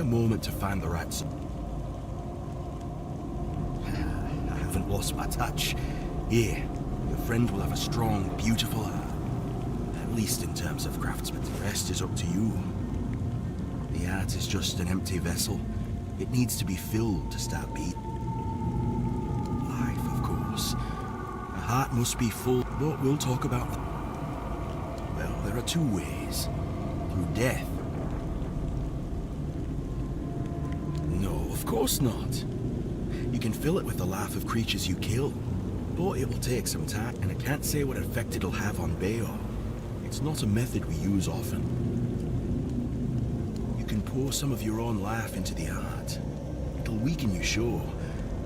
Moment to find the right. I haven't lost my touch. Here, your friend will have a strong, beautiful art. At least in terms of craftsmanship. The rest is up to you. The art is just an empty vessel. It needs to be filled to start beating. Life, of course. A heart must be full, but we'll talk about that. Well, there are two ways. Through death. Of course not. You can fill it with the life of creatures you kill, but it will take some time, and I can't say what effect it'll have on Bayo. It's not a method we use often. You can pour some of your own life into the art. It'll weaken you, sure,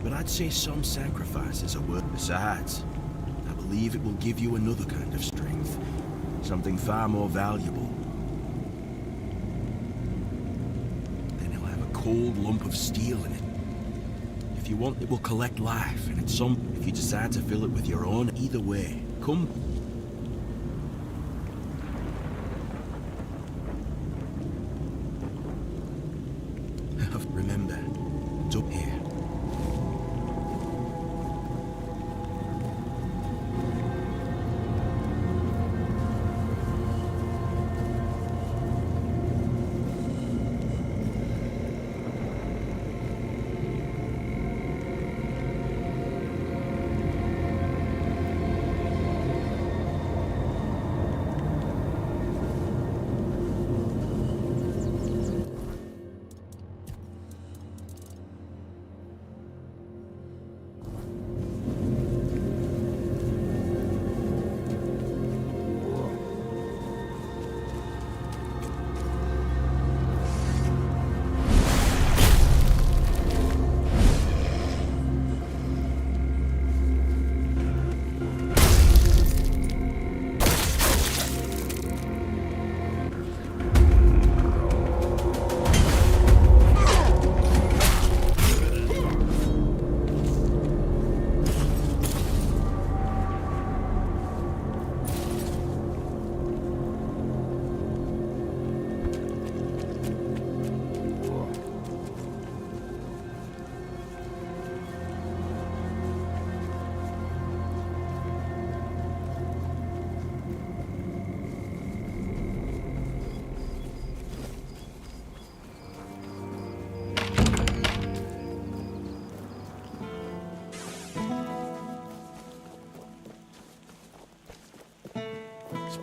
but I'd say some sacrifices are worth. Besides, I believe it will give you another kind of strength, something far more valuable. Cold lump of steel in it. If you want, it will collect life, and it's some. If you decide to fill it with your own, either way, come. Remember, it's up here.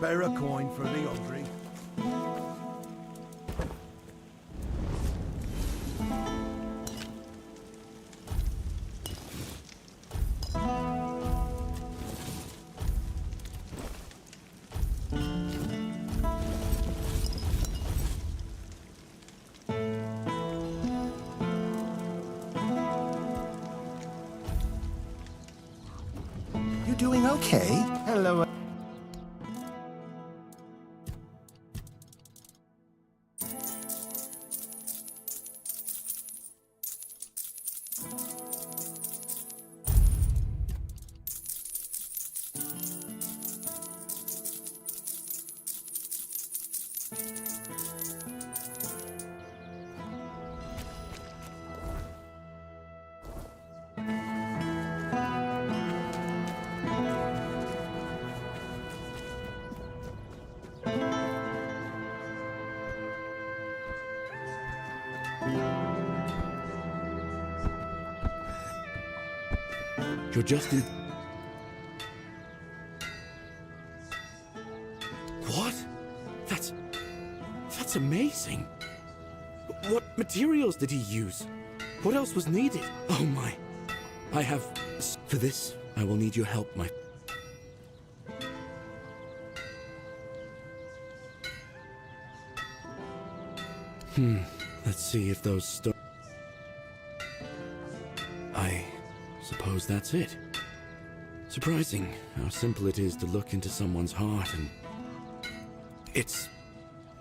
Spare a coin for the hungry. You doing okay? Hello. You're just in... What? That's amazing. What materials did he use? What else was needed? Oh my. I have... For this, I will need your help, my... Let's see if those I suppose that's it. Surprising how simple it is to look into someone's heart and... It's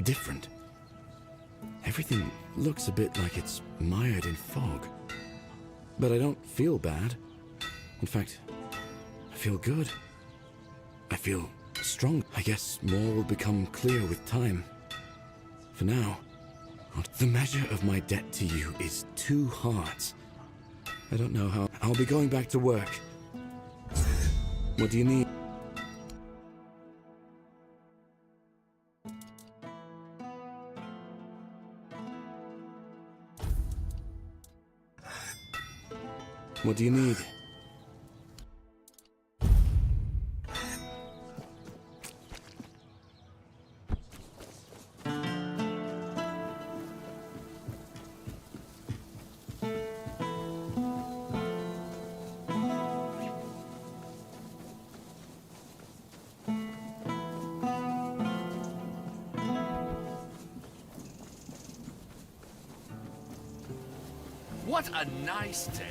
different. Everything looks a bit like it's mired in fog. But I don't feel bad. In fact, I feel good. I feel strong. I guess more will become clear with time. For now, the measure of my debt to you is 2 hearts. I don't know how... I'll be going back to work. What do you need? What do you need? What a nice day.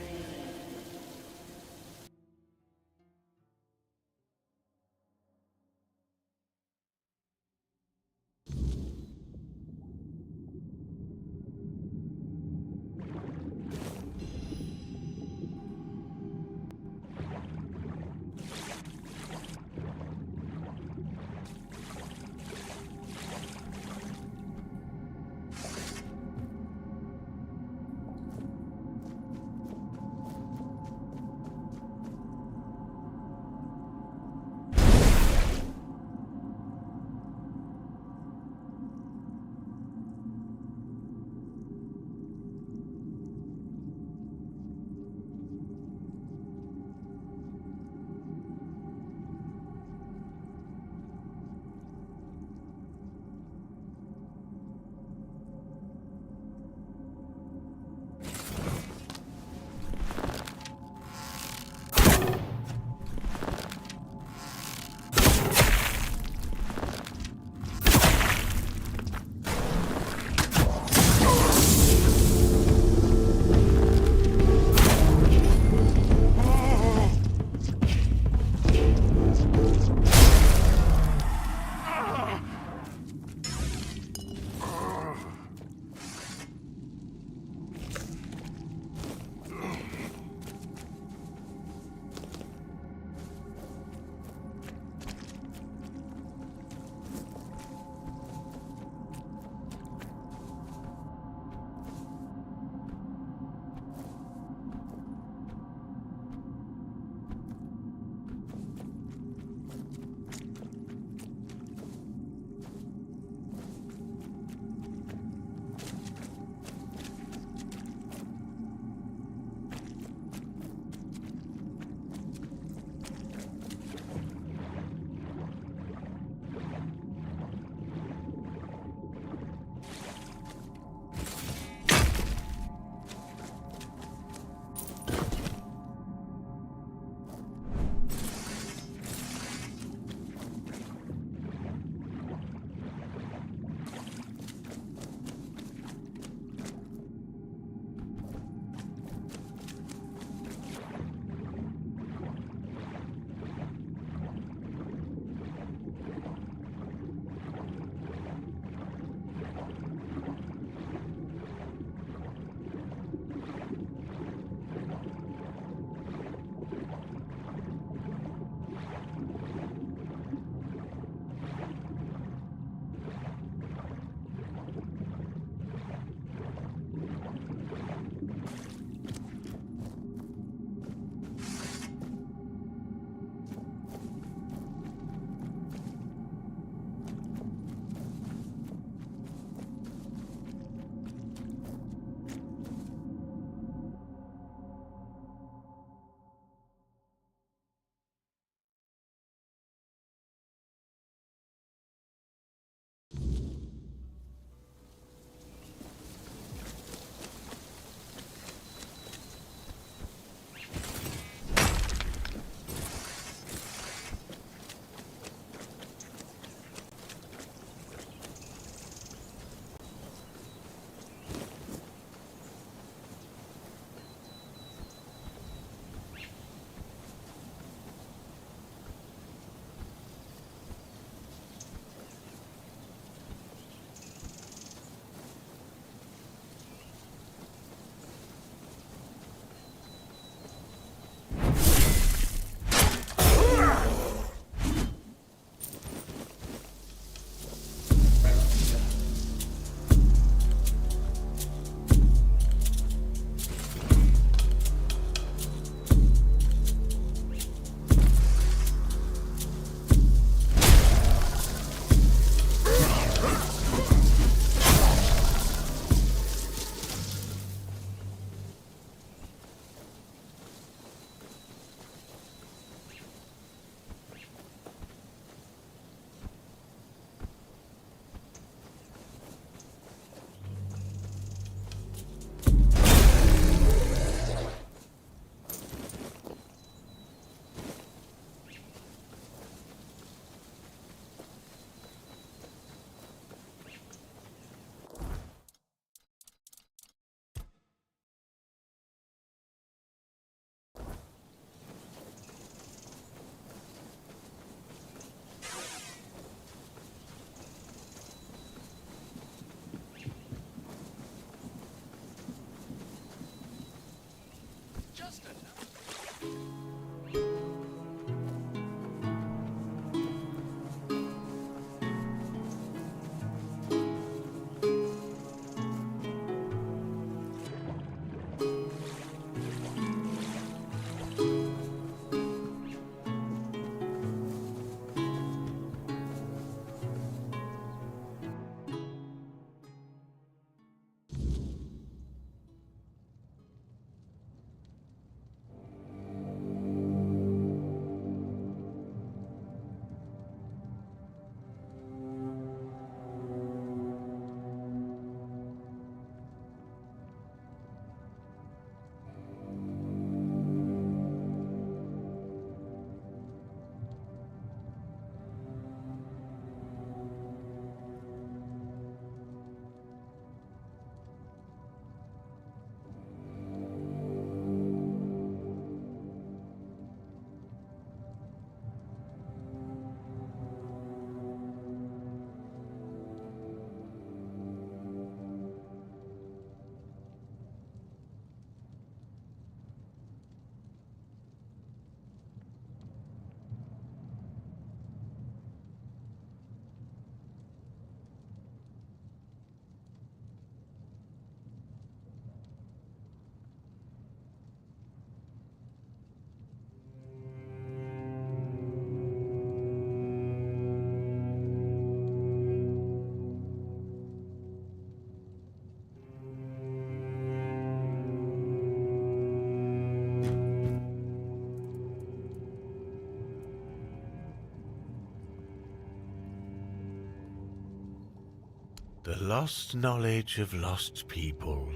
lost knowledge of lost people,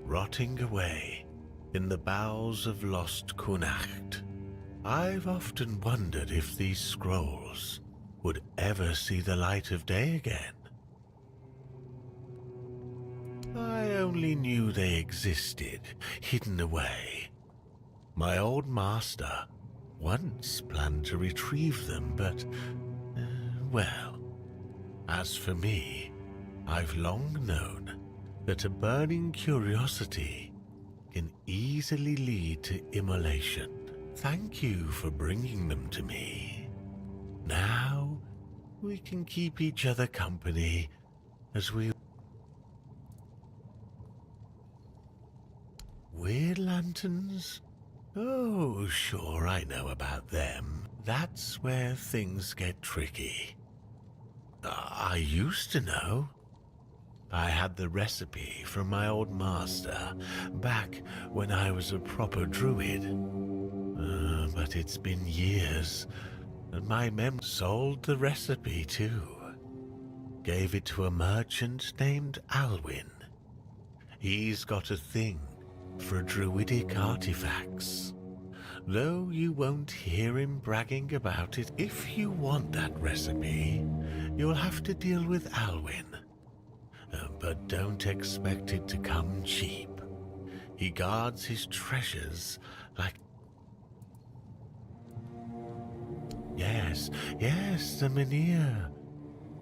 rotting away in the bowels of lost Kunacht. I've often wondered if these scrolls would ever see the light of day again. I only knew they existed, hidden away. My old master once planned to retrieve them, but, well, as for me, I've long known that a burning curiosity can easily lead to immolation. Thank you for bringing them to me. Now we can keep each other company as we... Weird lanterns? Oh, sure, I know about them. That's where things get tricky. I used to know. I had the recipe from my old master back when I was a proper druid. But it's been years, and my mem sold the recipe too. Gave it to a merchant named Alwyn. He's got a thing for druidic artifacts, though you won't hear him bragging about it. If you want that recipe, you'll have to deal with Alwyn. But don't expect it to come cheap. He guards his treasures like... Yes, the Menhir.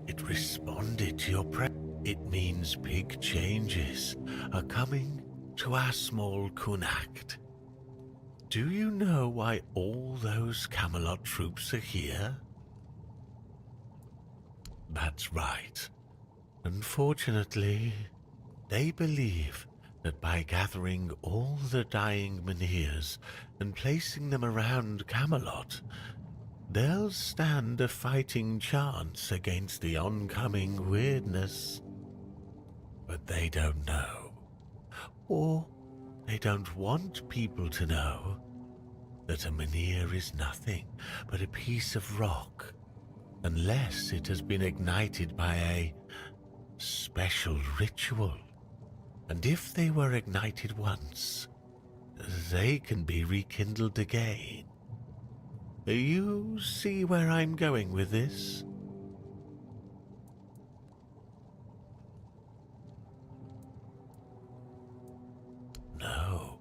It responded to your It means big changes are coming to our small Kunacht. Do you know why all those Camelot troops are here? That's right. Unfortunately, they believe that by gathering all the dying Menhirs and placing them around Camelot, they'll stand a fighting chance against the oncoming weirdness. But they don't know, or they don't want people to know, that a Menhir is nothing but a piece of rock, unless it has been ignited by a special ritual. And if they were ignited once, they can be rekindled again. You see where I'm going with this? No,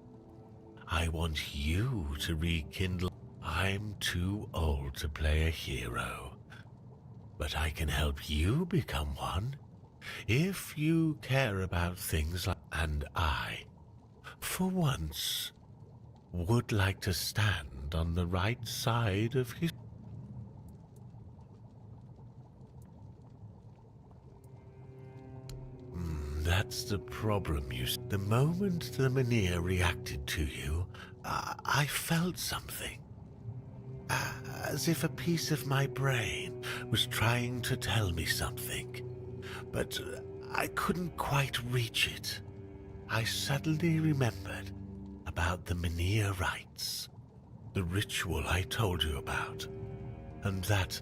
I want you to rekindle. I'm too old to play a hero, but I can help you become one. If you care about things like... And I, for once, would like to stand on the right side of his... That's the problem, you see. The moment the Menhir reacted to you, I felt something. As if a piece of my brain was trying to tell me something. But I couldn't quite reach it. I suddenly remembered about the Menhir rites, the ritual I told you about, and that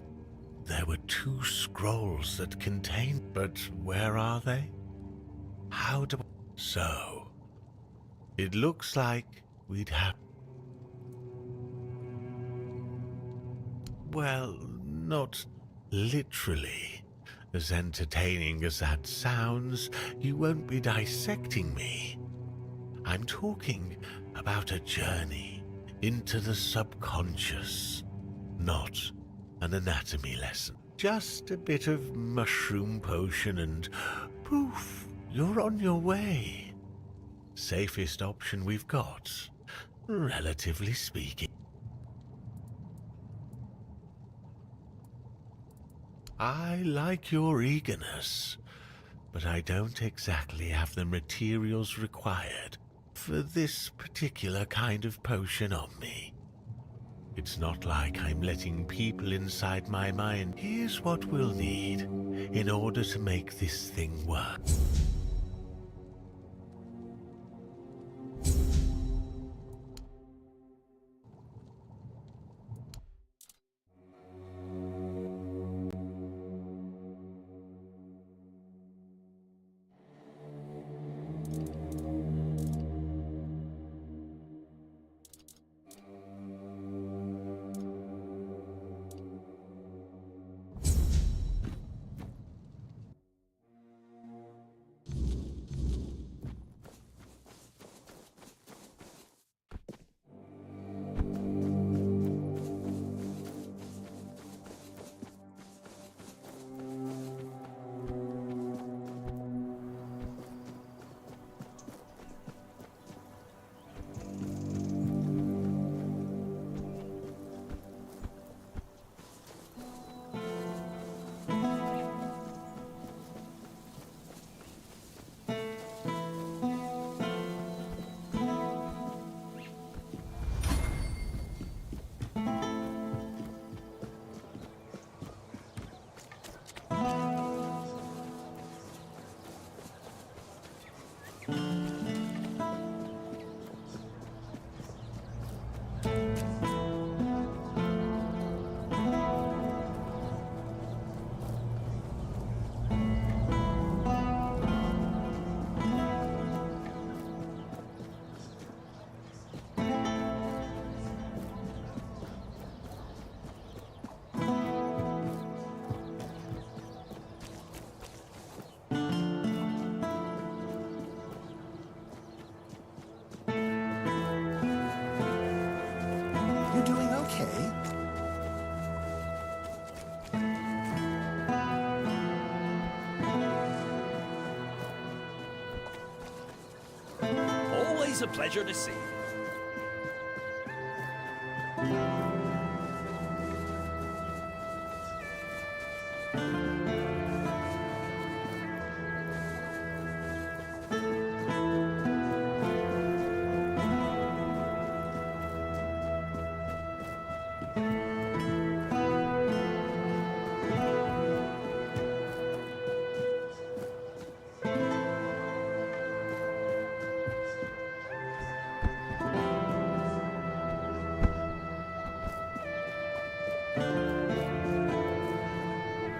there were 2 scrolls that contained... But where are they? How do... So, it looks like we'd have... Well, not literally. As entertaining as that sounds, you won't be dissecting me. I'm talking about a journey into the subconscious, not an anatomy lesson. Just a bit of mushroom potion and poof, you're on your way. Safest option we've got, relatively speaking. I like your eagerness, but I don't exactly have the materials required for this particular kind of potion on me. It's not like I'm letting people inside my mind. Here's what we'll need in order to make this thing work. Always a pleasure to see you.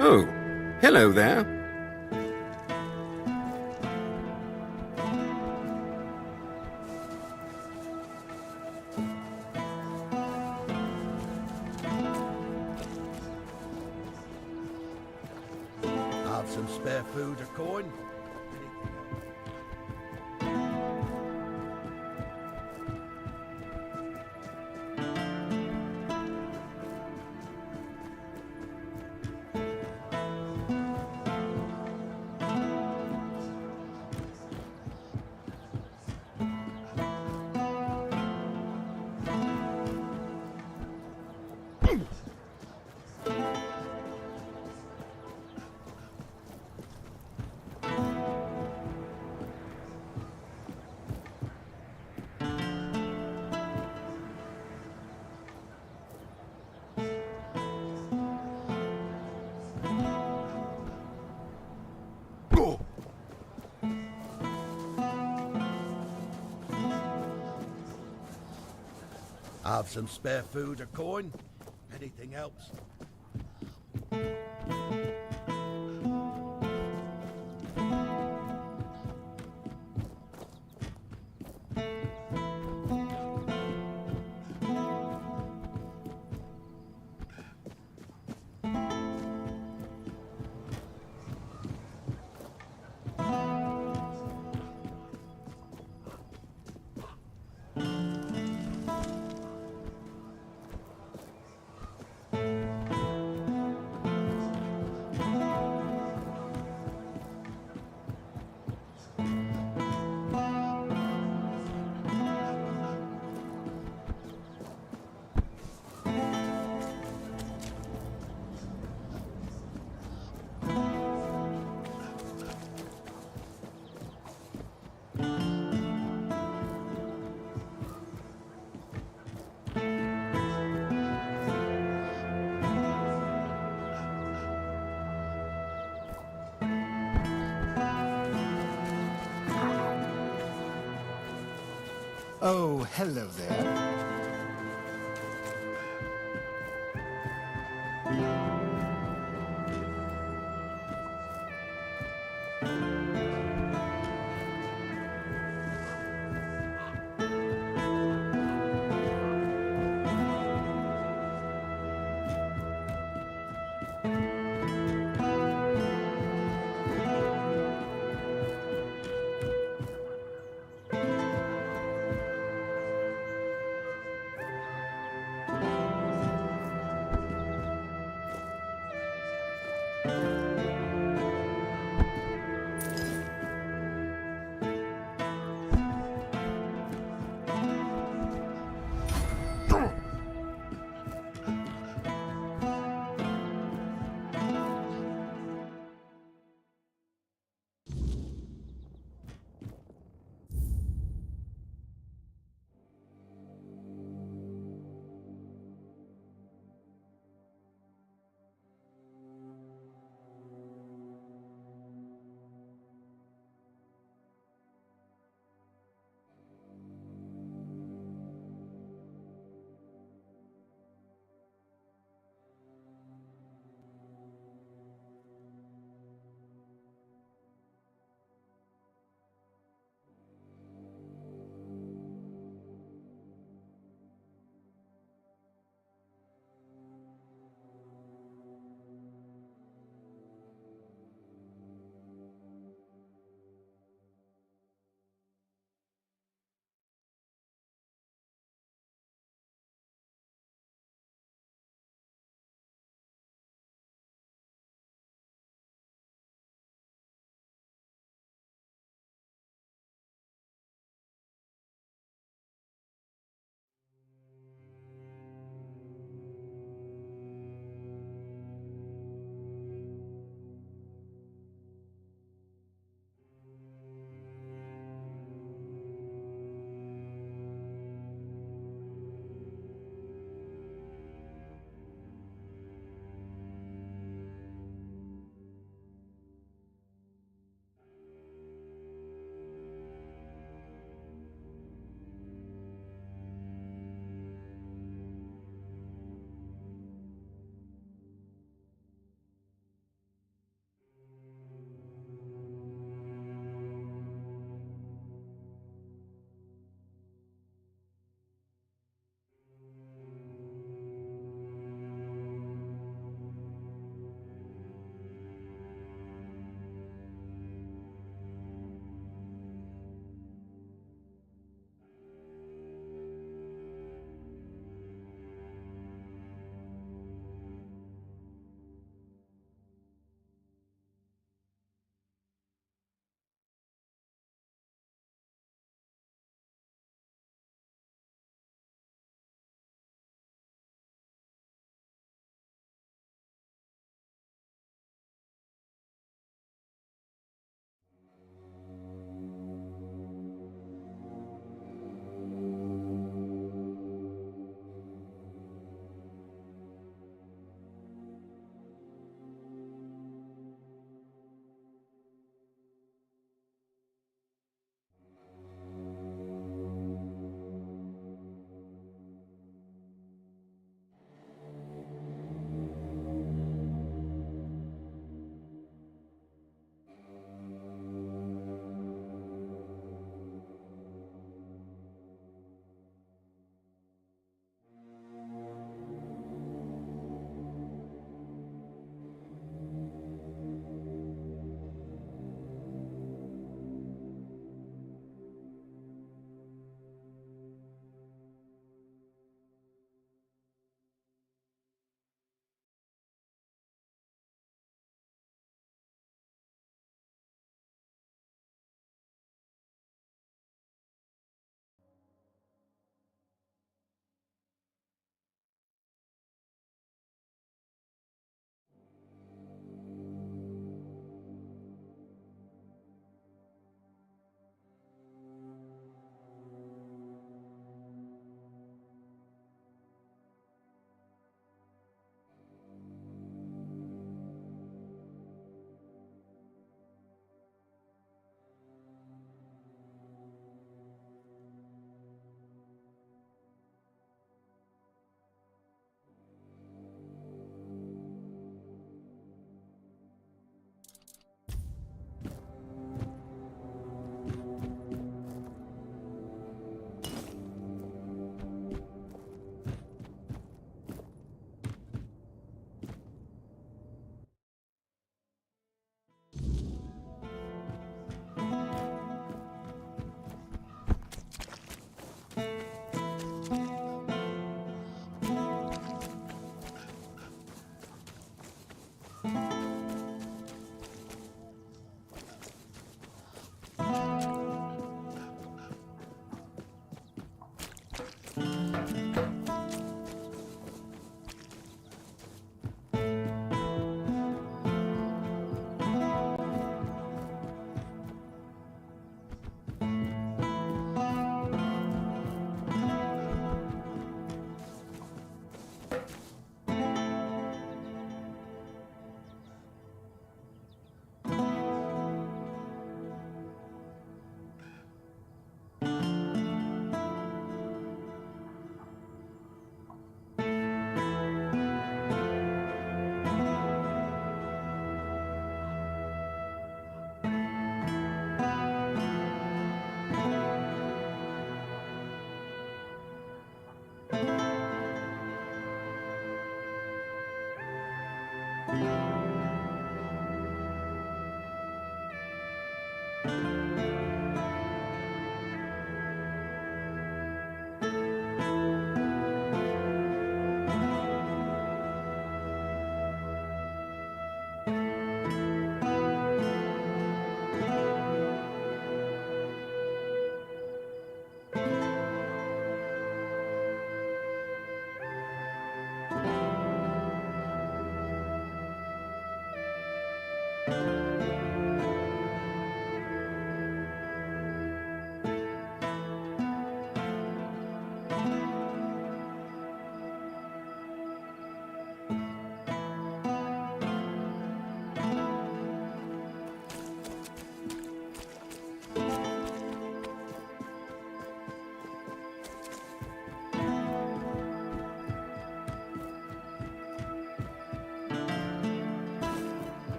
Oh, hello there. Have some spare food or coin? Have some spare food or coin? Anything helps. Oh, hello there.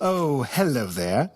Oh, hello there.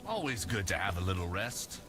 Always good to have a little rest.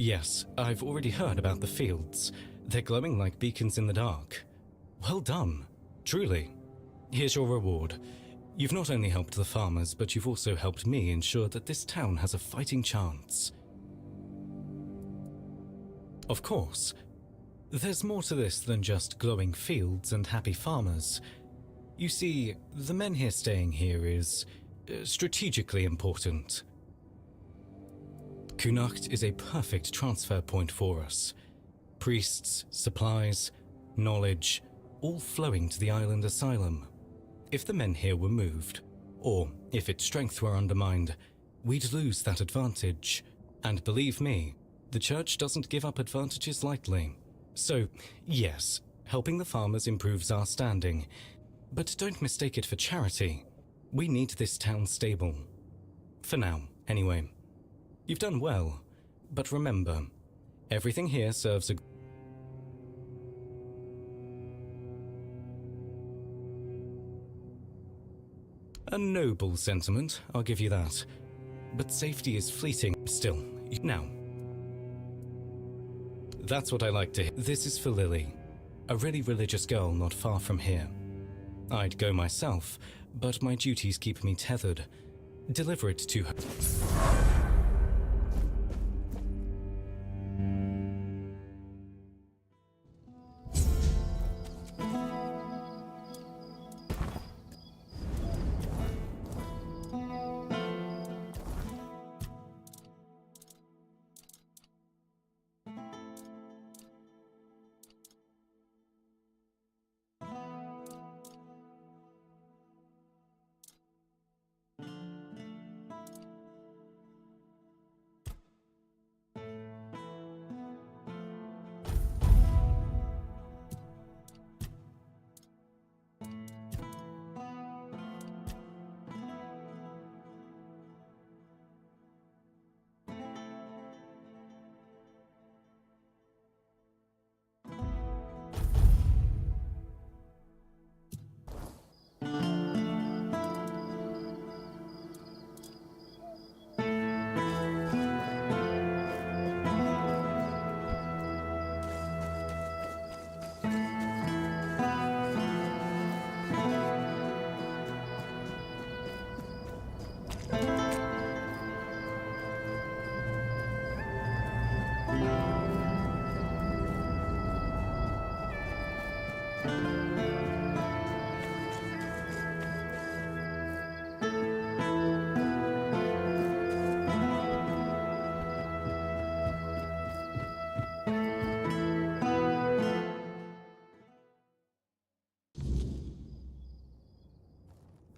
Yes, I've already heard about the fields. They're glowing like beacons in the dark. Well done, truly. Here's your reward. You've not only helped the farmers, but you've also helped me ensure that this town has a fighting chance. Of course, there's more to this than just glowing fields and happy farmers. You see, the men here staying here is strategically important. Kunacht is a perfect transfer point for us. Priests, supplies, knowledge, all flowing to the island asylum. If the men here were moved, or if its strength were undermined, we'd lose that advantage. And believe me, the church doesn't give up advantages lightly. So, yes, helping the farmers improves our standing. But don't mistake it for charity. We need this town stable. For now, anyway. You've done well, but remember, everything here serves a noble sentiment, I'll give you that. But safety is fleeting still. Now, that's what I like to hear. This is for Lily, a really religious girl not far from here. I'd go myself, but my duties keep me tethered. Deliver it to her.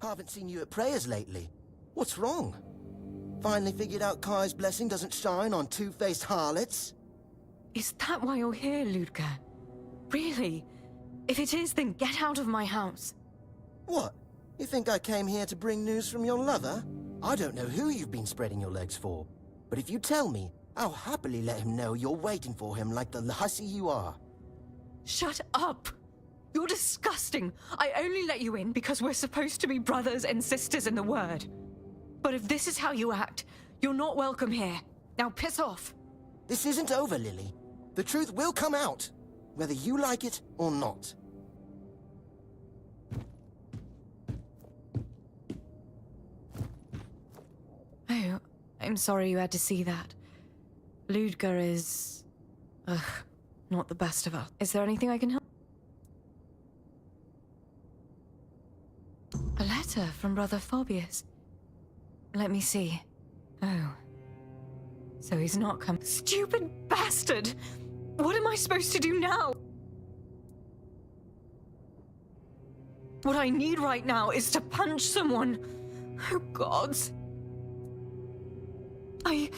Haven't seen you at prayers lately. What's wrong? Finally figured out Kai's blessing doesn't shine on two-faced harlots? Is that why you're here, Ludger? Really? If it is, then get out of my house. What? You think I came here to bring news from your lover? I don't know who you've been spreading your legs for. But if you tell me, I'll happily let him know you're waiting for him like the hussy you are. Shut up! You're disgusting. I only let you in because we're supposed to be brothers and sisters in the word. But if this is how you act, you're not welcome here. Now piss off. This isn't over, Lily. The truth will come out, whether you like it or not. Oh, I'm sorry you had to see that. Ludger is... not the best of us. Is there anything I can help? A letter from Brother Fabius. Let me see. Oh. So he's not come. Stupid bastard! What am I supposed to do now? What I need right now is to punch someone. Oh, gods. I'm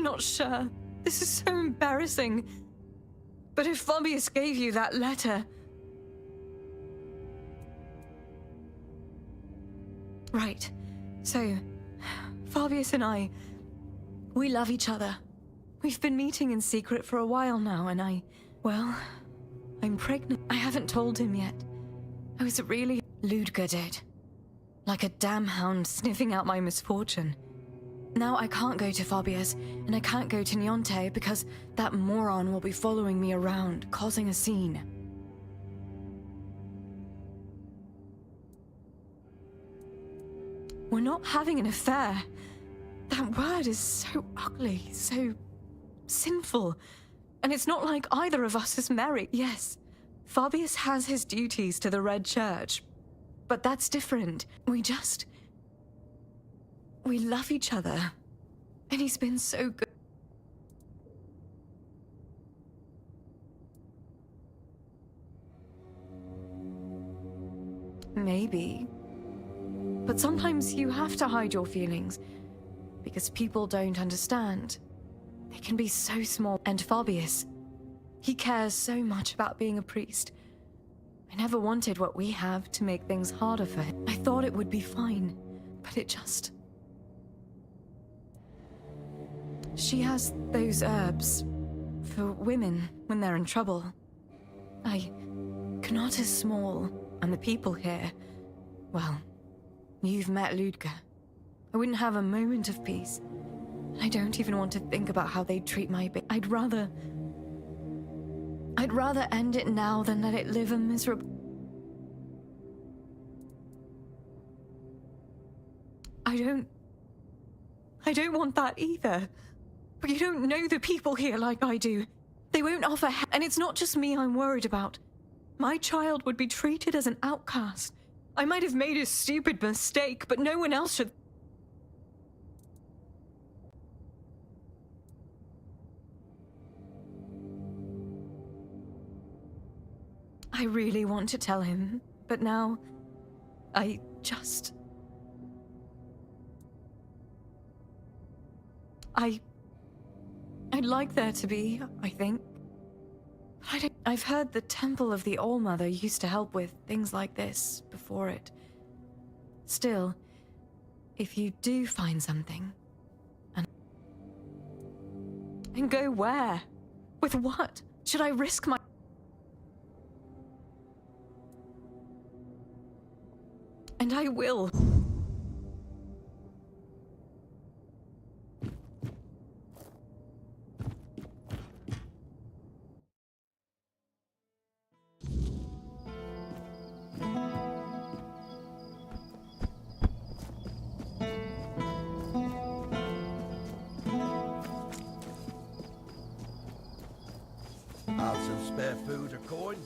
not sure. This is so embarrassing. But if Fabius gave you that letter... Right. So, Fabius and I, we love each other. We've been meeting in secret for a while now, and well, I'm pregnant. I haven't told him yet. I was really... Ludger did. Like a damn hound sniffing out my misfortune. Now I can't go to Fabius, and I can't go to Niente because that moron will be following me around, causing a scene. We're not having an affair. That word is so ugly, so sinful. And it's not like either of us is married. Yes, Fabius has his duties to the Red Church, but that's different. We love each other. And he's been so good. Maybe. But sometimes you have to hide your feelings, because people don't understand. They can be so small. And Fabius, he cares so much about being a priest. I never wanted what we have to make things harder for him. I thought it would be fine, but it just... She has those herbs for women when they're in trouble. Knot is small, and the people here, well, you've met Ludger. I wouldn't have a moment of peace. I don't even want to think about how they'd treat my baby. I'd rather end it now than let it live a miserable... I don't want that either. But you don't know the people here like I do. They won't offer and it's not just me I'm worried about. My child would be treated as an outcast. I might have made a stupid mistake, but no one else should... I really want to tell him, but now... I'd like there to be, I think. I've heard the Temple of the All-Mother used to help with things like this before it. Still, if you do find something... And go where? With what? Should I risk my... And I will. Have some spare food or coin?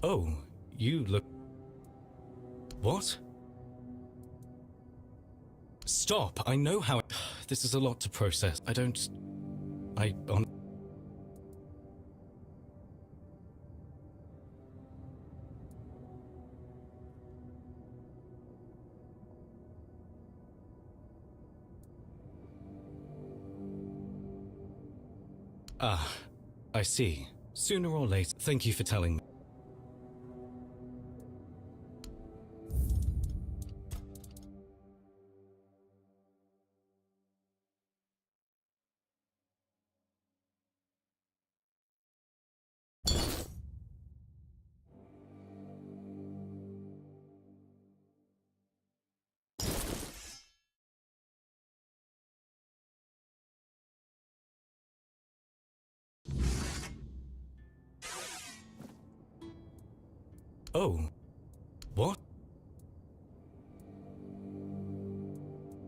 Oh, you look... What? Stop! I know how... This is a lot to process. I don't... Ah, I see. Sooner or later. Thank you for telling me. Oh. What?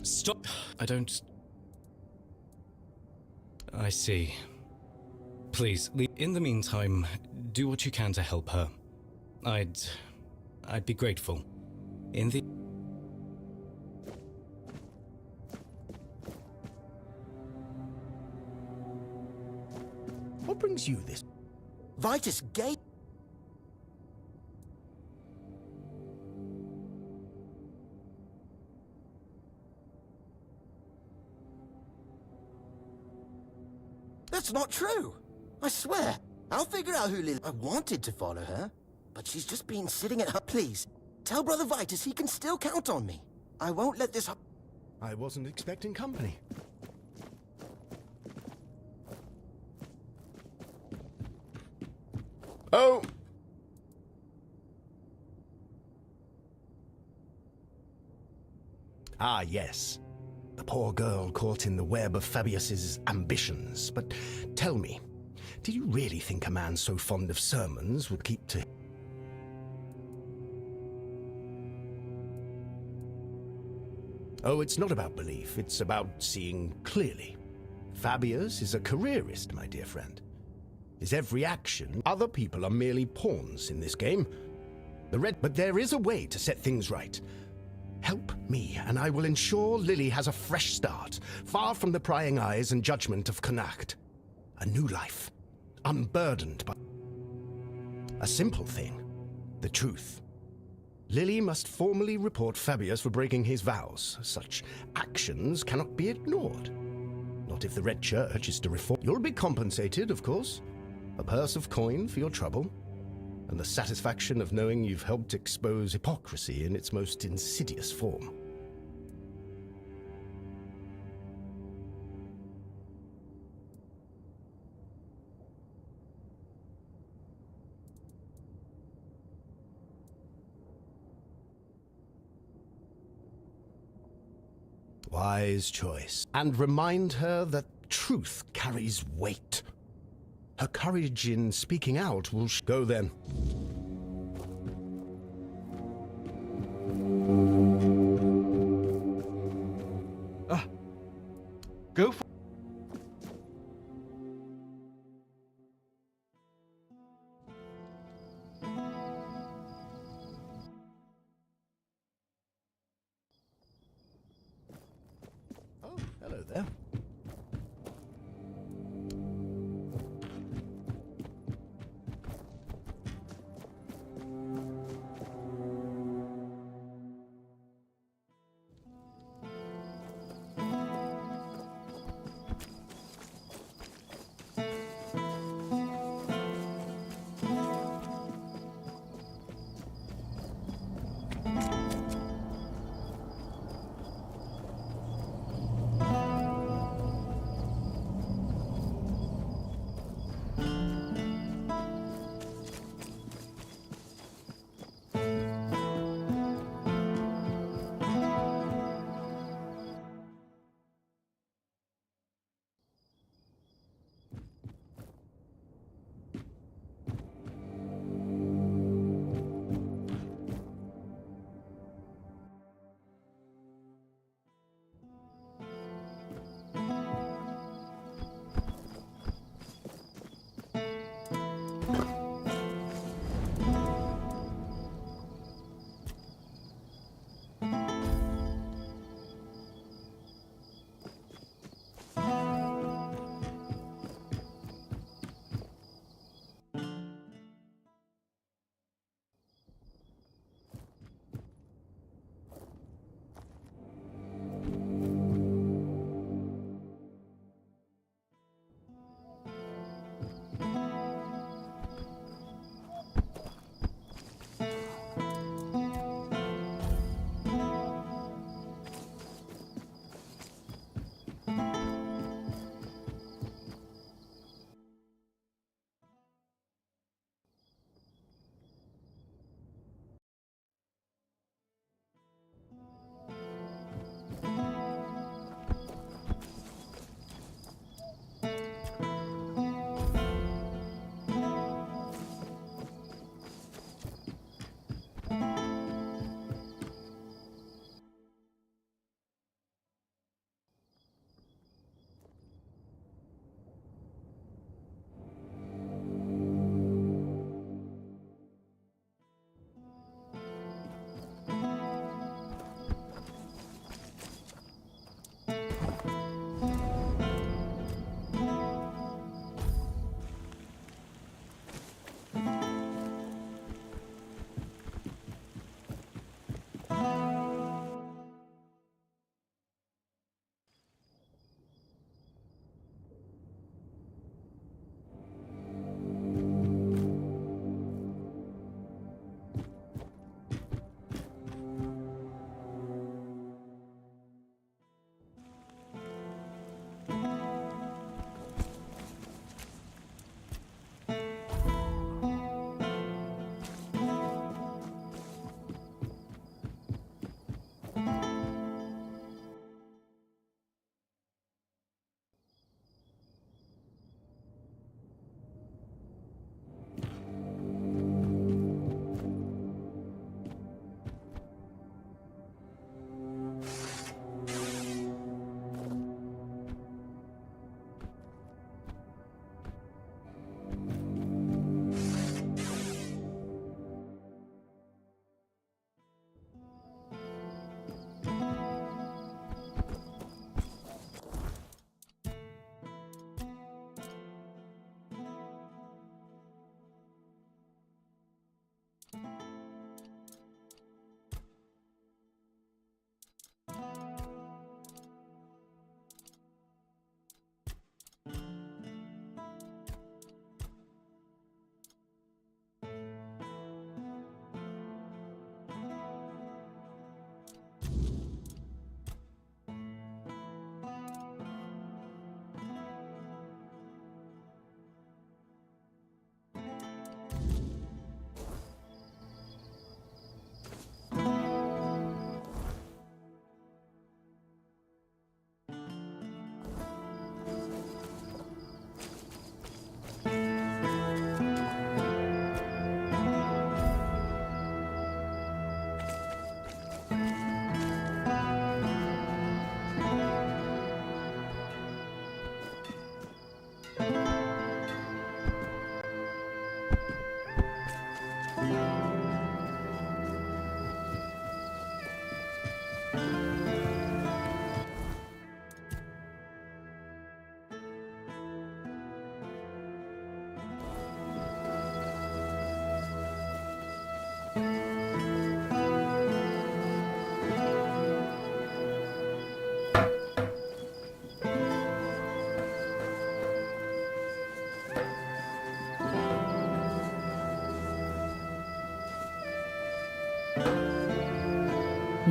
Stop. I don't... I see. Please, in the meantime, do what you can to help her. I'd be grateful. In the... What brings you this? Vitus Gate? That's not true. I swear. I'll figure out who Lily... I wanted to follow her, but she's just been sitting at her... Please, tell Brother Vitus he can still count on me. I won't let this... I wasn't expecting company. Oh! Ah, yes. The poor girl caught in the web of Fabius's ambitions. But tell me, did you really think a man so fond of sermons would keep to... Oh, it's not about belief, it's about seeing clearly. Fabius is a careerist, my dear friend. His every action, other people are merely pawns in this game. But there is a way to set things right. Help me, and I will ensure Lily has a fresh start, far from the prying eyes and judgment of Connacht. A new life, unburdened by... A simple thing, the truth. Lily must formally report Fabius for breaking his vows. Such actions cannot be ignored. Not if the Red Church is to reform. You'll be compensated, of course. A purse of coin for your trouble. And the satisfaction of knowing you've helped expose hypocrisy in its most insidious form. Wise choice. And remind her that truth carries weight. Her courage in speaking out will go then. Go for... Oh, hello there.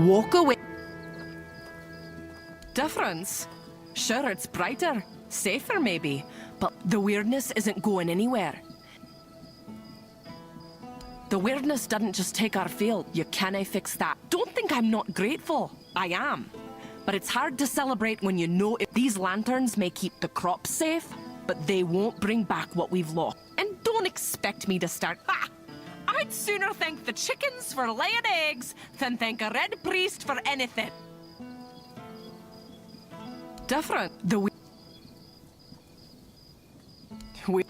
Walk away. Difference? Sure, it's brighter. Safer, maybe. But the weirdness isn't going anywhere. The weirdness didn't just take our field. You cannae fix that. Don't think I'm not grateful. I am. But it's hard to celebrate when you know if these lanterns may keep the crops safe, but they won't bring back what we've lost. And don't expect me to start. I'd sooner thank the chickens for laying eggs than thank a red priest for anything. Different. We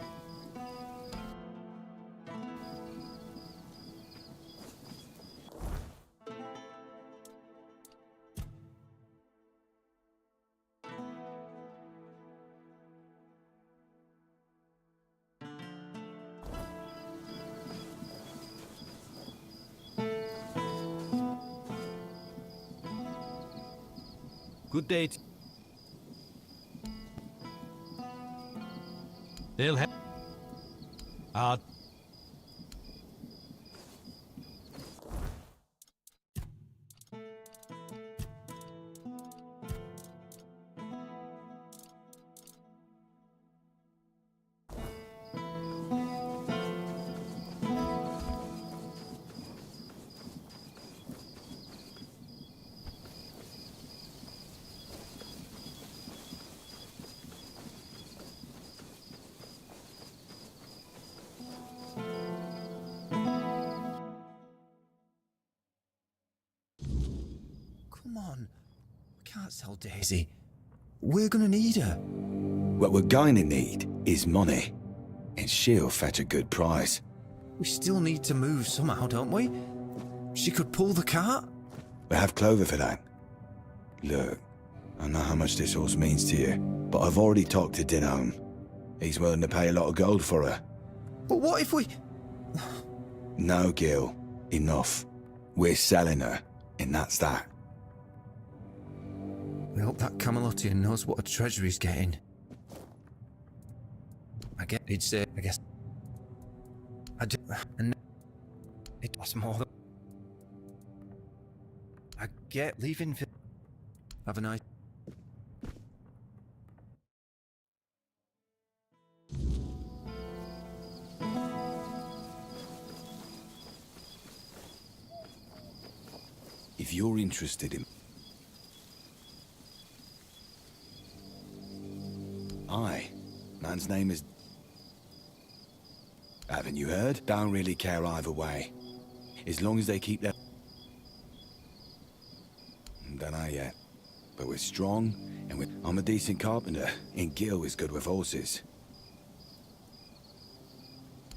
Good day. They'll have. Come on. We can't sell Daisy. We're gonna need her. What we're going to need is money. And she'll fetch a good price. We still need to move somehow, don't we? She could pull the cart. We have Clover for that. Look, I know how much this horse means to you, but I've already talked to Dinham. He's willing to pay a lot of gold for her. But what if we... No, Gil. Enough. We're selling her, and that's that. We hope that Camelotian knows what a treasury's getting. I get he'd say, I guess. And it was more than... I get leaving for... Have a nice... If you're interested in... Aye. Man's name is... Haven't you heard? Don't really care either way. As long as they keep their... Don't know yet. But we're strong, and I'm a decent carpenter, and Gil is good with horses.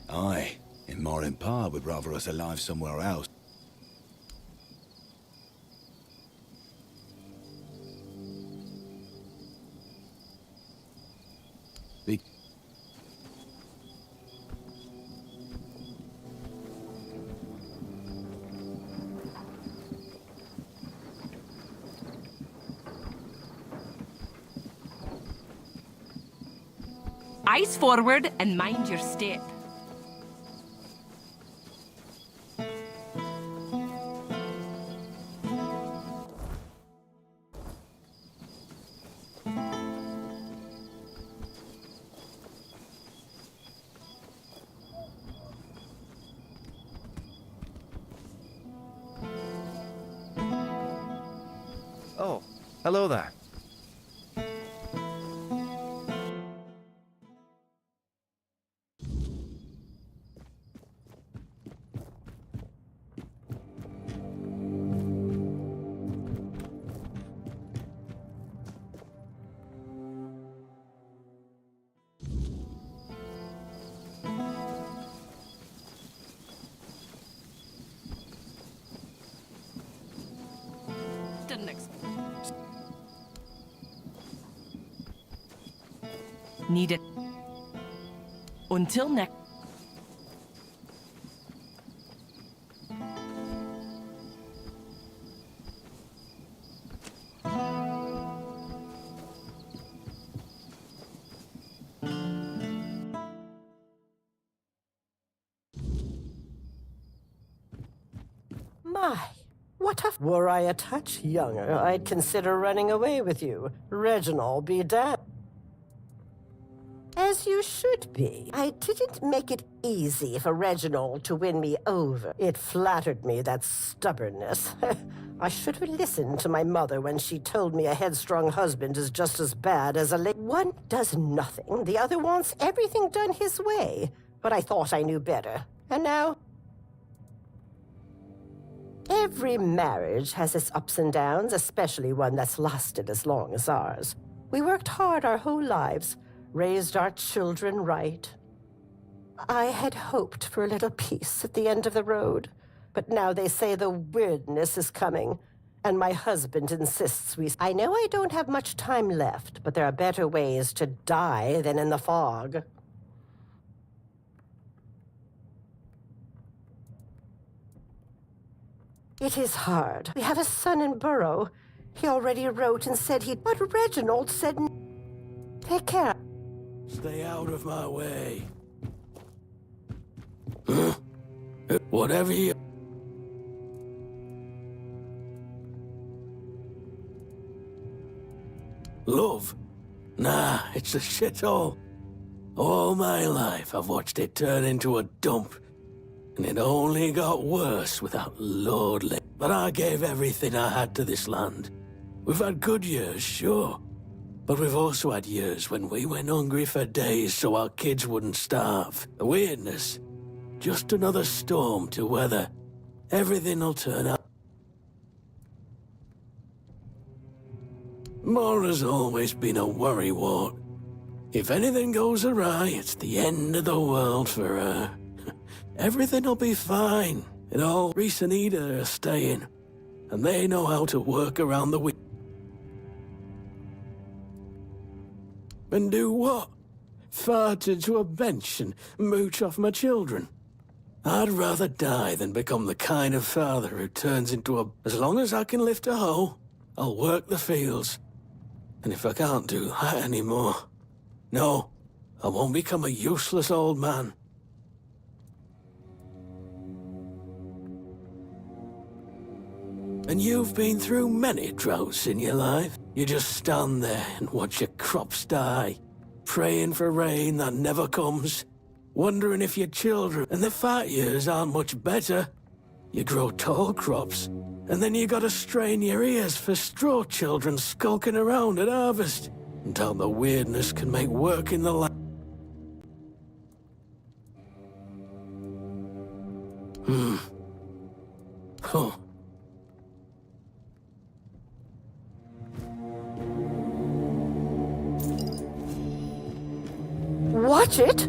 Aye. And Ma and Pa would rather us alive somewhere else. Eyes forward and mind your step. Oh, hello there. Didn't need it. Until next. My, What a... Were I a touch younger, I'd consider running away with you. Reginald be damned. As you should be. I didn't make it easy for Reginald to win me over. It flattered me, that stubbornness. I should have listened to my mother when she told me a headstrong husband is just as bad as a One does nothing, the other wants everything done his way. But I thought I knew better. And now... Every marriage has its ups and downs, especially one that's lasted as long as ours. We worked hard our whole lives, raised our children right. I had hoped for a little peace at the end of the road, but now they say the weirdness is coming, and my husband insists we... I know I don't have much time left, but there are better ways to die than in the fog. It is hard. We have a son in Burrow. He already wrote and said he'd... But Reginald said... Take care. Stay out of my way. Huh? Whatever you... Love? Nah, it's a shithole. All my life I've watched it turn into a dump. And it only got worse without lordly. But I gave everything I had to this land. We've had good years, sure. But we've also had years when we went hungry for days so our kids wouldn't starve. The weirdness. Just another storm to weather. Everything'll turn out. Mora's always been a worrywart. If anything goes awry, it's the end of the world for her. Everything'll be fine. And all Reese and Ida are staying. And they know how to work around the week. And do what? Fart into a bench and mooch off my children? I'd rather die than become the kind of father who turns into a... As long as I can lift a hoe, I'll work the fields. And if I can't do that anymore, no, I won't become a useless old man. And you've been through many droughts in your life. You just stand there and watch your crops die, praying for rain that never comes, wondering if your children and the fat years aren't much better. You grow tall crops, and then you gotta strain your ears for straw children skulking around at harvest, until the weirdness can make work in the land. Huh. Watch it!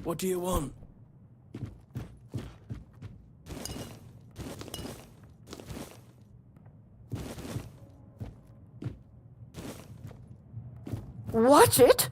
What do you want? Watch it!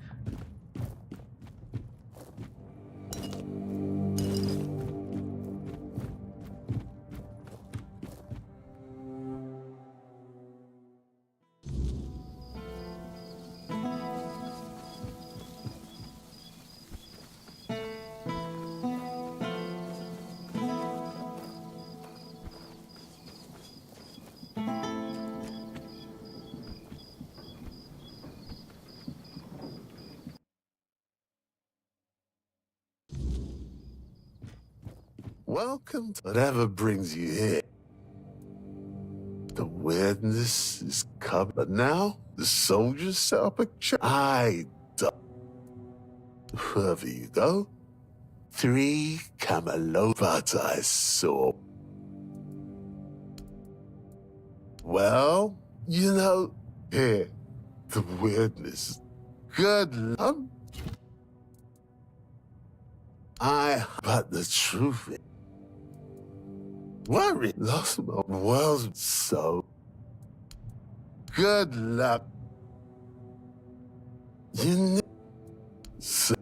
Welcome to whatever brings you here. The weirdness is coming, but now the soldiers set up a wherever you go, 3 Camelot I saw. Well, you know, here, the weirdness. Good luck. But the truth is, worry lost my world, so good luck. You know, so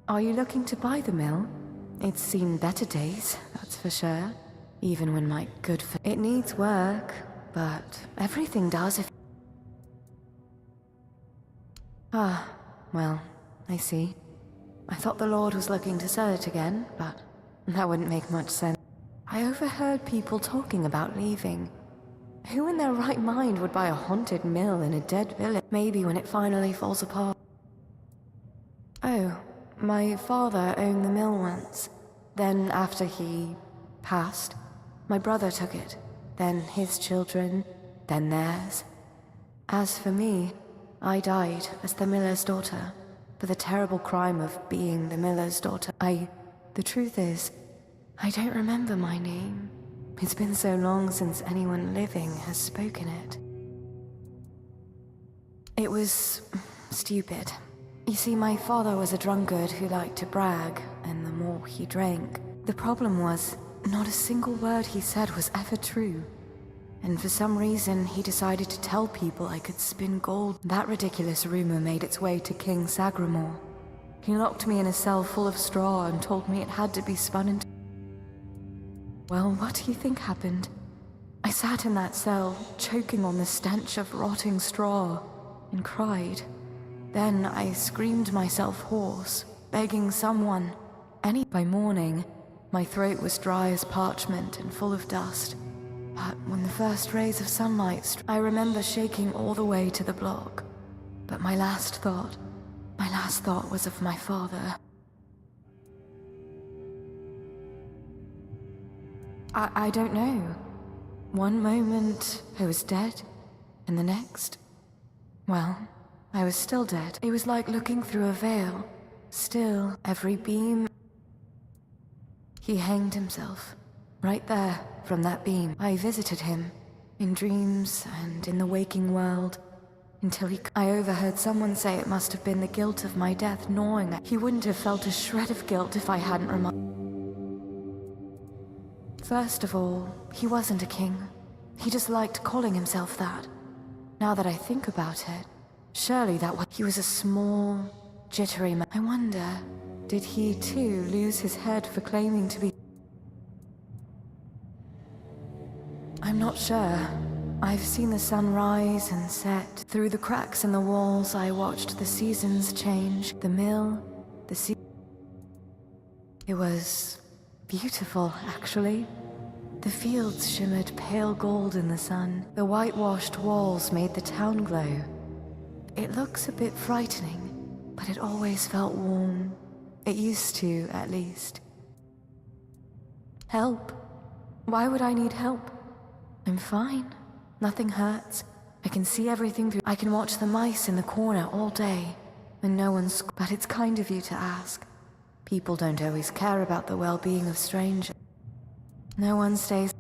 Are you looking to buy the mill? It's seen better days, that's for sure. Even when my good for it needs work, but everything does if... Ah, well, I see. I thought the Lord was looking to sell it again, but that wouldn't make much sense. I overheard people talking about leaving. Who in their right mind would buy a haunted mill in a dead village? Maybe when it finally falls apart. Oh, my father owned the mill once. Then after he passed, my brother took it. Then his children, then theirs. As for me, I died as the miller's daughter, for the terrible crime of being the miller's daughter. The truth is, I don't remember my name. It's been so long since anyone living has spoken it. It was stupid. You see, my father was a drunkard who liked to brag, and the more he drank, the problem was, not a single word he said was ever true. And for some reason, he decided to tell people I could spin gold. That ridiculous rumor made its way to King Sagramore. He locked me in a cell full of straw and told me it had to be spun into... Well, what do you think happened? I sat in that cell, choking on the stench of rotting straw, and cried. Then I screamed myself hoarse, begging someone, By morning, my throat was dry as parchment and full of dust. But when the first rays of sunlight I remember shaking all the way to the block. But my last thought was of my father. I don't know. One moment, I was dead, and the next, well, I was still dead. It was like looking through a veil. Still, every beam... He hanged himself, right there, from that beam. I visited him, in dreams and in the waking world, until I overheard someone say it must have been the guilt of my death gnawing at... He wouldn't have felt a shred of guilt if I hadn't reminded... First of all, he wasn't a king. He just liked calling himself that. Now that I think about it, surely that was... He was a small, jittery man. I wonder, did he too lose his head for claiming to be... I'm not sure. I've seen the sun rise and set. Through the cracks in the walls, I watched the seasons change. The mill, the sea... It was... beautiful, actually. The fields shimmered pale gold in the sun. The whitewashed walls made the town glow. It looks a bit frightening, but it always felt warm. It used to, at least. Help? Why would I need help? I'm fine. Nothing hurts. I can see everything through... I can watch the mice in the corner all day, and no one's... But it's kind of you to ask. People don't always care about the well-being of strangers. No one stays...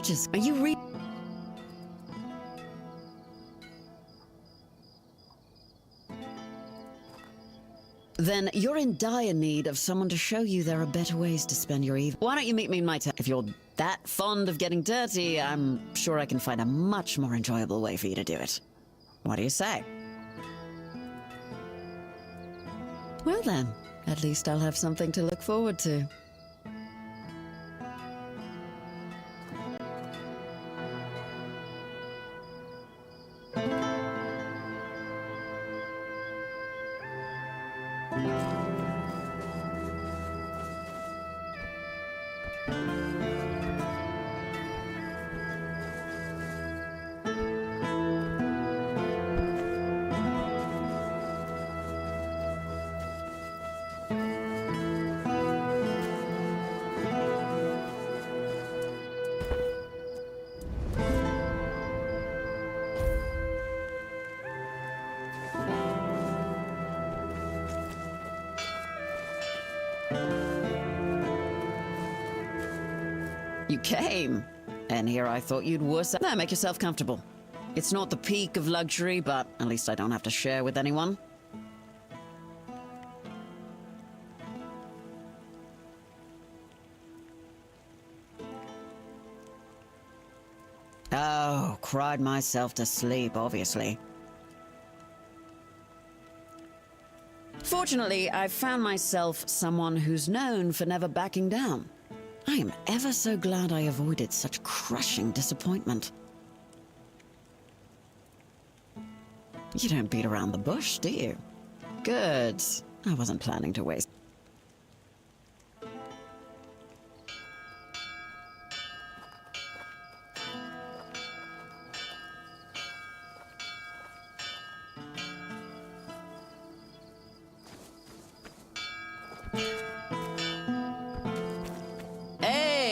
outrageous. Are you Then you're in dire need of someone to show you there are better ways to spend your evening. Why don't you meet me in my town? If you're that fond of getting dirty, I'm sure I can find a much more enjoyable way for you to do it. What do you say? Well then, at least I'll have something to look forward to. You came, and here I thought you'd wuss. Now make yourself comfortable. It's not the peak of luxury, but at least I don't have to share with anyone. Oh, cried myself to sleep, obviously. Fortunately, I've found myself someone who's known for never backing down. I am ever so glad I avoided such crushing disappointment. You don't beat around the bush, do you? Good. I wasn't planning to waste.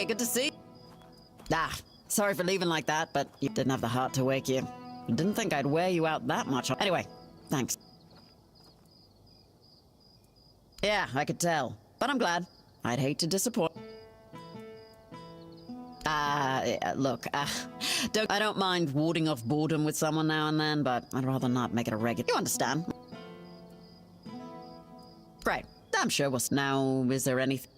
Good to see you. Ah, sorry for leaving like that, but you didn't have the heart to wake you. Didn't think I'd wear you out that much. Anyway, thanks. Yeah, I could tell, but I'm glad. I'd hate to disappoint. Look, I don't mind warding off boredom with someone now and then, but I'd rather not make it a regular. You understand? Great. I'm sure what's now. Is there anything?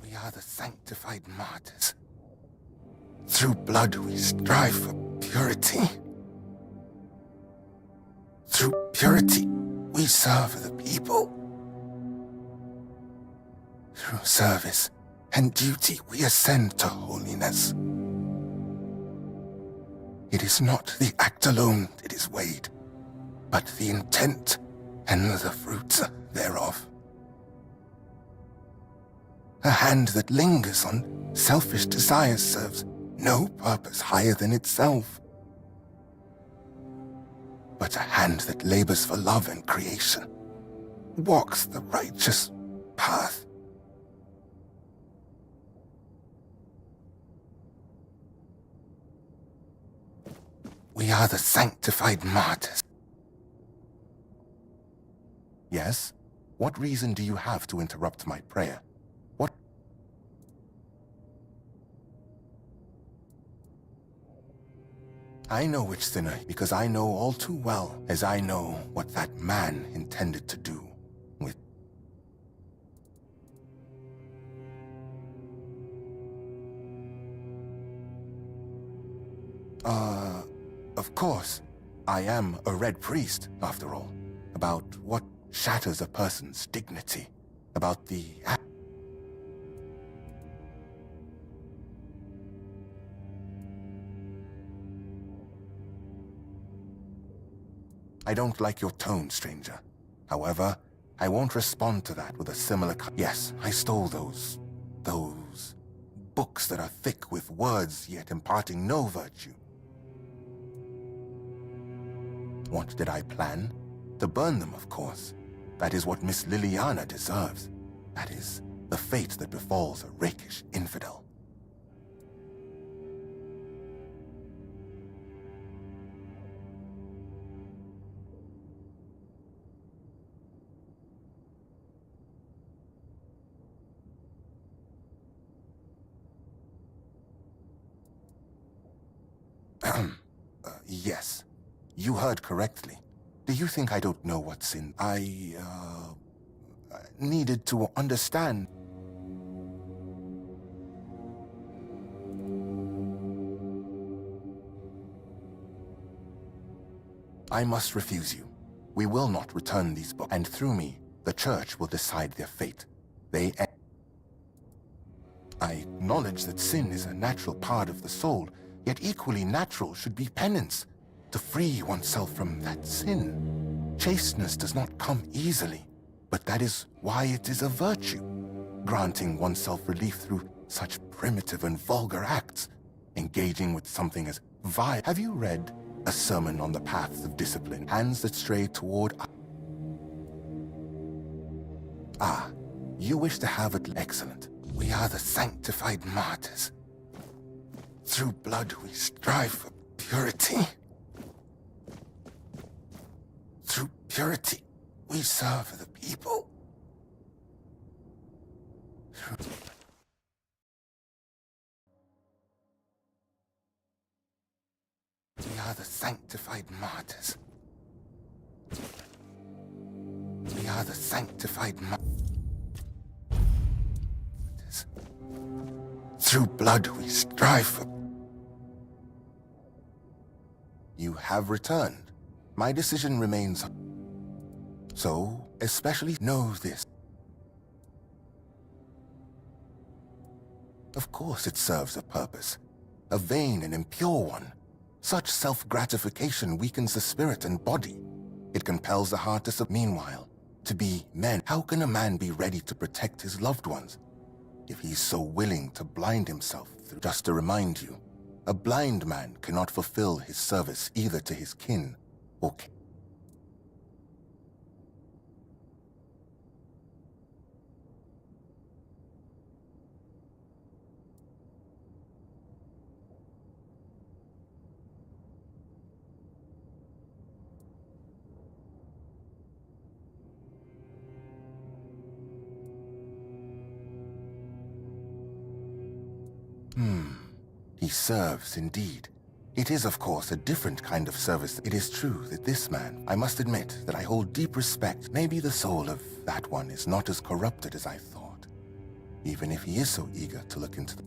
We are the sanctified martyrs. Through blood we strive for purity. Through purity we serve the people. Through service and duty we ascend to holiness. It is not the act alone that is weighed, but the intent and the fruits thereof. A hand that lingers on selfish desires serves no purpose higher than itself. But a hand that labors for love and creation walks the righteous path. We are the sanctified martyrs. Yes? What reason do you have to interrupt my prayer? What? I know which sinner, because I know all too well, as I know what that man intended to do with... Of course, I am a red priest, after all. About what shatters a person's dignity. About the... I don't like your tone, stranger. However, I won't respond to that with a similar... Yes, I stole those books that are thick with words, yet imparting no virtue. What did I plan? To burn them, of course. That is what Miss Liliana deserves. That is the fate that befalls a rakish infidel. Yes, you heard correctly. Do you think I don't know what's in? I needed to understand. I must refuse you. We will not return these books, and through me, the Church will decide their fate. I acknowledge that sin is a natural part of the soul, yet equally natural should be penance, to free oneself from that sin. Chasteness does not come easily, but that is why it is a virtue, granting oneself relief through such primitive and vulgar acts, engaging with something as vile. Have you read A Sermon on the Paths of Discipline, Hands That Stray Toward... Ah, you wish to have it excellent. We are the sanctified martyrs. Through blood we strive for purity. Through purity we serve the people. We are the sanctified martyrs. We are the sanctified martyrs. Through blood we strive for... You have returned. My decision remains... So, especially know this. Of course it serves a purpose. A vain and impure one. Such self-gratification weakens the spirit and body. It compels the heart to meanwhile, to be men. How can a man be ready to protect his loved ones if he's so willing to blind himself through? Just to remind you, a blind man cannot fulfill his service either to his kin or kin. He serves, indeed. It is, of course, a different kind of service. It is true that this man, I must admit that I hold deep respect. Maybe the soul of that one is not as corrupted as I thought, even if he is so eager to look into the...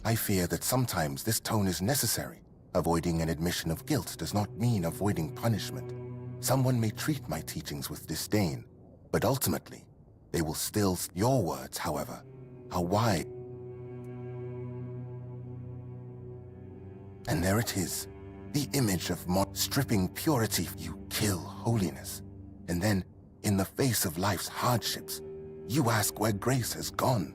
I fear that sometimes this tone is necessary. Avoiding an admission of guilt does not mean avoiding punishment. Someone may treat my teachings with disdain, but ultimately, they will still... Your words, however, are wise. And there it is, the image of stripping purity. You kill holiness. And then, in the face of life's hardships, you ask where grace has gone.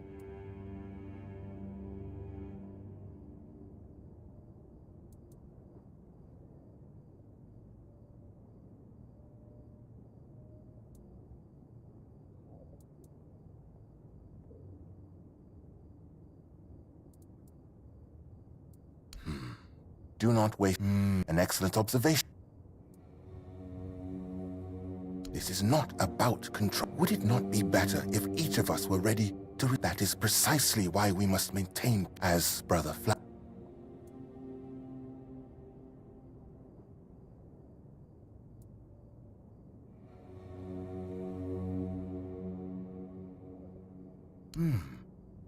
Do not waste... An excellent observation. This is not about control. Would it not be better if each of us were ready to... That is precisely why we must maintain as Brother Flat.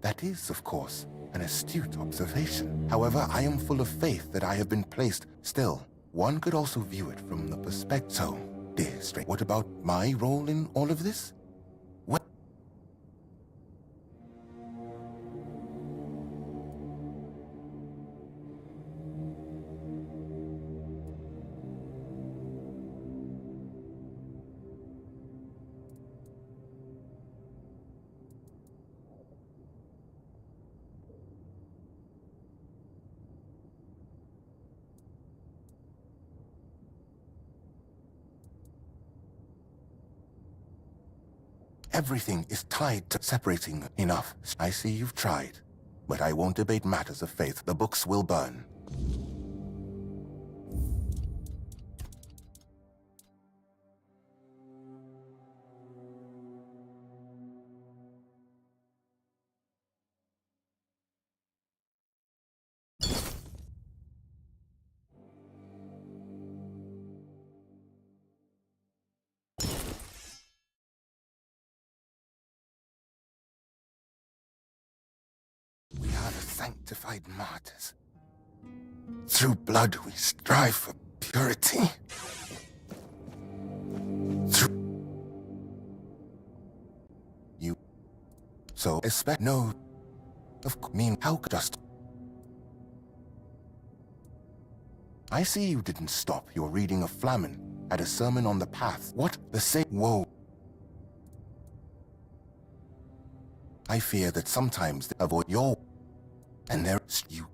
That is, of course, an astute observation. However, I am full of faith that I have been placed. Still, one could also view it from the perspective. So, dear Strange, what about my role in all of this? What? Everything is tied to separating. Enough. I see you've tried, but I won't debate matters of faith. The books will burn. We are the sanctified martyrs. Through blood we strive for purity. Through you. So expect no of mean how just. I see you didn't stop your reading of Flamen at a sermon on the path. What the same? Whoa. I fear that sometimes they avoid your and there's you.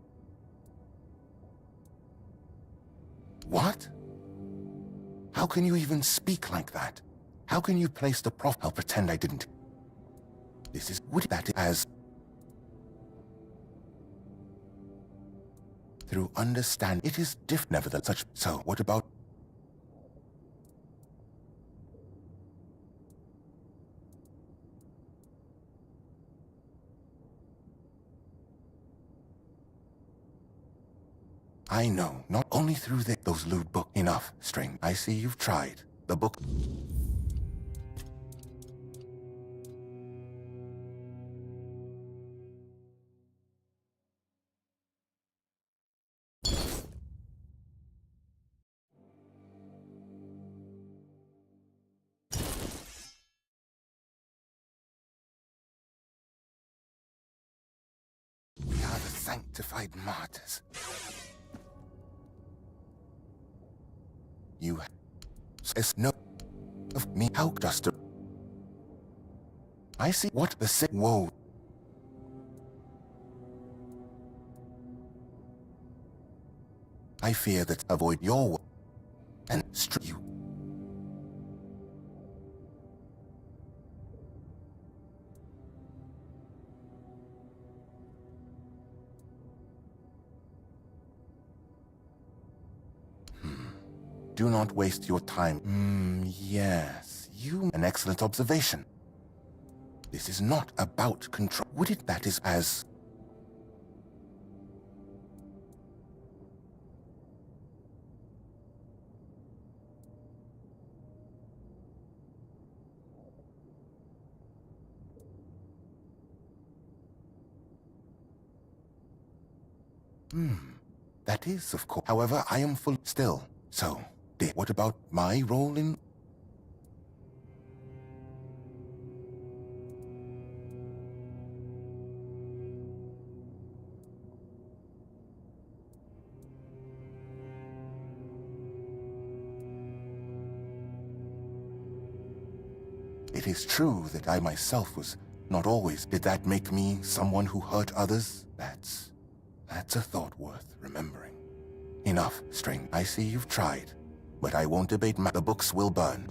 What? How can you even speak like that? How can you place the prophet? I'll pretend I didn't. This is what that as through understand it is different nevertheless such. So what about I know, not only through those lewd book. Enough, String. I see you've tried. The book. We are the sanctified martyrs. You says no of me. How just I see what the sick. Whoa. I fear that avoid your and you. Do not waste your time. Yes, you. An excellent observation. This is not about control. Would it that is as. That is, of course. However, I am full still. So. What about my role in? It is true that I myself was not always. Did that make me someone who hurt others? That's a thought worth remembering. Enough, String. I see you've tried. But I won't debate the books will burn.